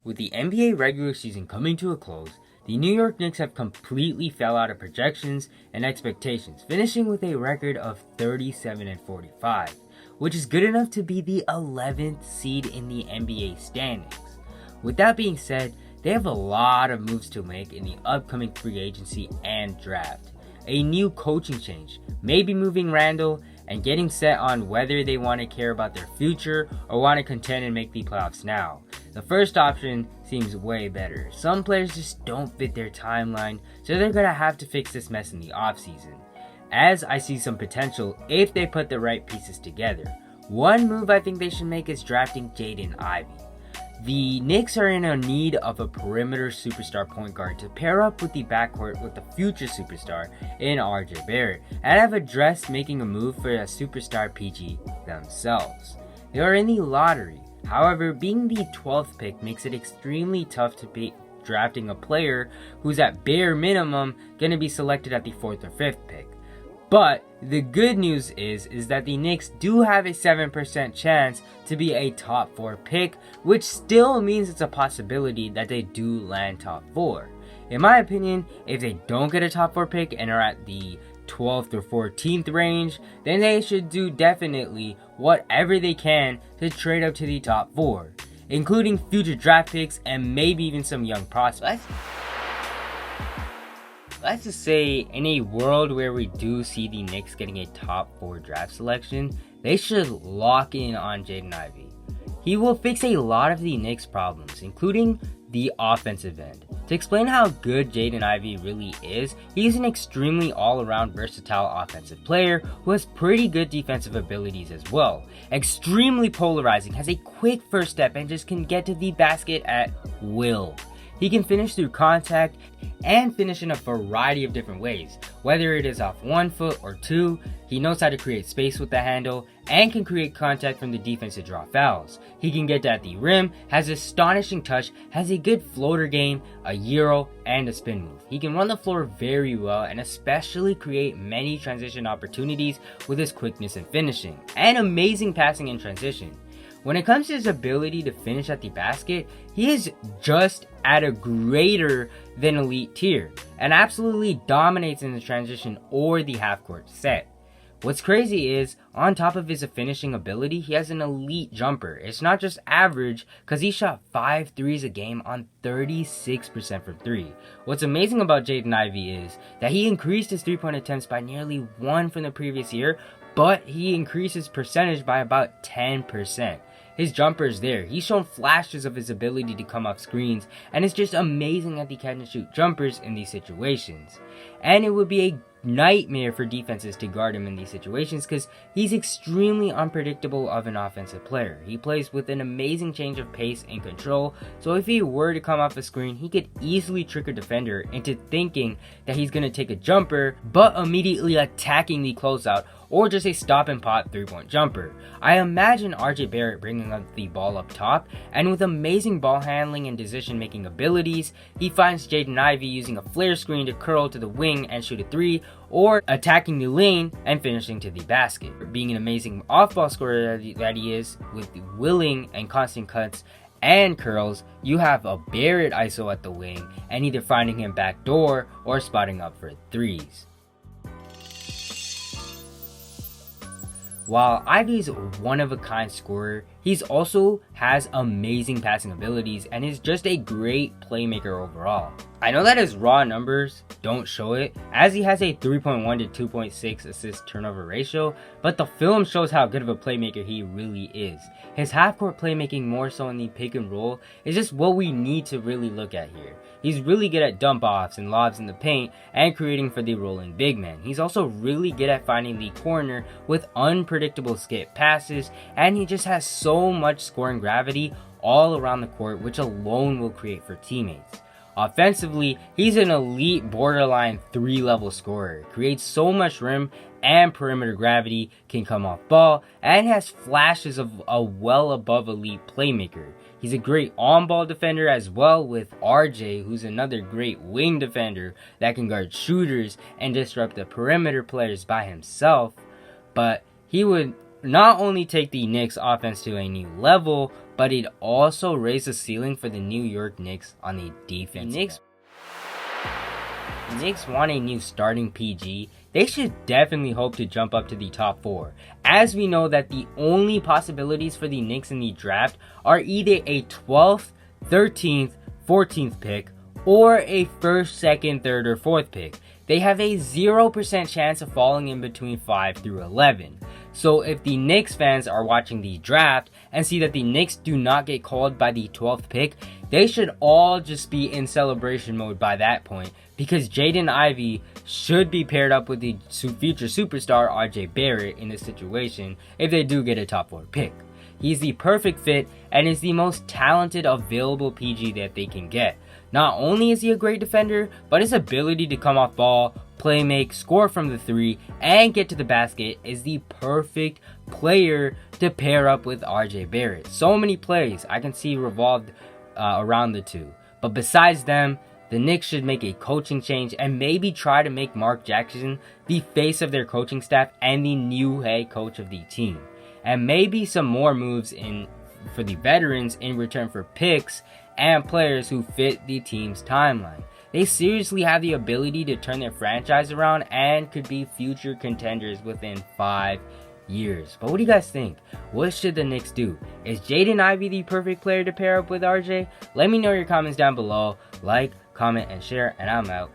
With the NBA regular season coming to a close, the New York Knicks have completely fell out of projections and expectations, finishing with a record of 37-45, which is good enough to be the 11th seed in the NBA standings. With that being said, they have a lot of moves to make in the upcoming free agency and draft. A new coaching change, maybe moving Randall, and getting set on whether they want to care about their future or want to contend and make the playoffs now. The first option seems way better. Some players just don't fit their timeline, so they're going to have to fix this mess in the offseason. As I see some potential if they put the right pieces together. One move I think they should make is drafting Jaden Ivey. The Knicks are in a need of a perimeter superstar point guard to pair up with the backcourt with the future superstar in RJ Barrett, and have addressed making a move for a superstar PG themselves. They are in the lottery. However, being the 12th pick makes it extremely tough to be drafting a player who's at bare minimum going to be selected at the 4th or 5th pick. But the good news is that the Knicks do have a 7% chance to be a top 4 pick, which still means it's a possibility that they do land top 4. In my opinion, if they don't get a top 4 pick and are at the 12th or 14th range, then they should do definitely whatever they can to trade up to the top 4, including future draft picks and maybe even some young prospects. Let's just say in a world where we do see the Knicks getting a top 4 draft selection, they should lock in on Jaden Ivey. He will fix a lot of the Knicks' problems, including the offensive end. To explain how good Jaden Ivey really is, he's an extremely all-around versatile offensive player who has pretty good defensive abilities as well. Extremely polarizing, has a quick first step, and just can get to the basket at will. He can finish through contact and finish in a variety of different ways. Whether it is off 1 foot or 2, he knows how to create space with the handle and can create contact from the defense to draw fouls. He can get at the rim, has astonishing touch, has a good floater game, a euro, and a spin move. He can run the floor very well and especially create many transition opportunities with his quickness and finishing, and amazing passing in transition. When it comes to his ability to finish at the basket, he is just at a greater than elite tier and absolutely dominates in the transition or the half-court set. What's crazy is, on top of his finishing ability, he has an elite jumper. It's not just average, because he shot 5 threes a game on 36% from 3. What's amazing about Jaden Ivey is that he increased his 3-point attempts by nearly 1 from the previous year, but he increased his percentage by about 10%. His jumper is there. He's shown flashes of his ability to come off screens, and it's just amazing that he can shoot jumpers in these situations. And it would be a nightmare for defenses to guard him in these situations because he's extremely unpredictable of an offensive player. He plays with an amazing change of pace and control, so if he were to come off a screen, he could easily trick a defender into thinking that he's going to take a jumper, but immediately attacking the closeout or just a stop and pop 3-point jumper. I imagine RJ Barrett bringing up the ball up top, and with amazing ball handling and decision making abilities, he finds Jaden Ivey using a flare screen to curl to the wing and shoot a 3, or attacking the lane and finishing to the basket. Being an amazing off-ball scorer that he is, with willing and constant cuts and curls, you have a Barrett ISO at the wing and either finding him backdoor or spotting up for 3s. While Ivey's a one-of-a-kind scorer, he's also has amazing passing abilities and is just a great playmaker overall. I know that his raw numbers don't show it, as he has a 3.1 to 2.6 assist turnover ratio, but the film shows how good of a playmaker he really is. His half-court playmaking, more so in the pick and roll, is just what we need to really look at here. He's really good at dump-offs and lobs in the paint and creating for the rolling big man. He's also really good at finding the corner with unpredictable skip passes, and he just has so much scoring gravity all around the court, which alone will create for teammates. Offensively, he's an elite borderline 3-level scorer, creates so much rim and perimeter gravity, can come off ball, and has flashes of a well above elite playmaker. He's a great on-ball defender as well, with RJ, who's another great wing defender that can guard shooters and disrupt the perimeter players by himself. But he would not only take the Knicks offense to a new level, but it also raised the ceiling for the New York Knicks on the defense. The Knicks want a new starting PG. They should definitely hope to jump up to the top 4, as we know that the only possibilities for the Knicks in the draft are either a 12th, 13th, 14th pick, or a 1st, 2nd, 3rd, or 4th pick. They have a 0% chance of falling in between 5 through 11. So if the Knicks fans are watching the draft and see that the Knicks do not get called by the 12th pick, they should all just be in celebration mode by that point, because Jaden Ivey should be paired up with the future superstar RJ Barrett in this situation if they do get a top 4 pick. He's the perfect fit and is the most talented available PG that they can get. Not only is he a great defender, but his ability to come off ball, play make, score from the 3, and get to the basket is the perfect player to pair up with RJ Barrett. So many plays I can see revolved around the two. But besides them, the Knicks should make a coaching change and maybe try to make Mark Jackson the face of their coaching staff and the new head coach of the team. And maybe some more moves for the veterans in return for picks and players who fit the team's timeline. They seriously have the ability to turn their franchise around and could be future contenders within 5 years. But what do you guys think? What should the Knicks do? Is Jaden Ivey the perfect player to pair up with RJ? Let me know your comments down below. Like, comment, and share, and I'm out.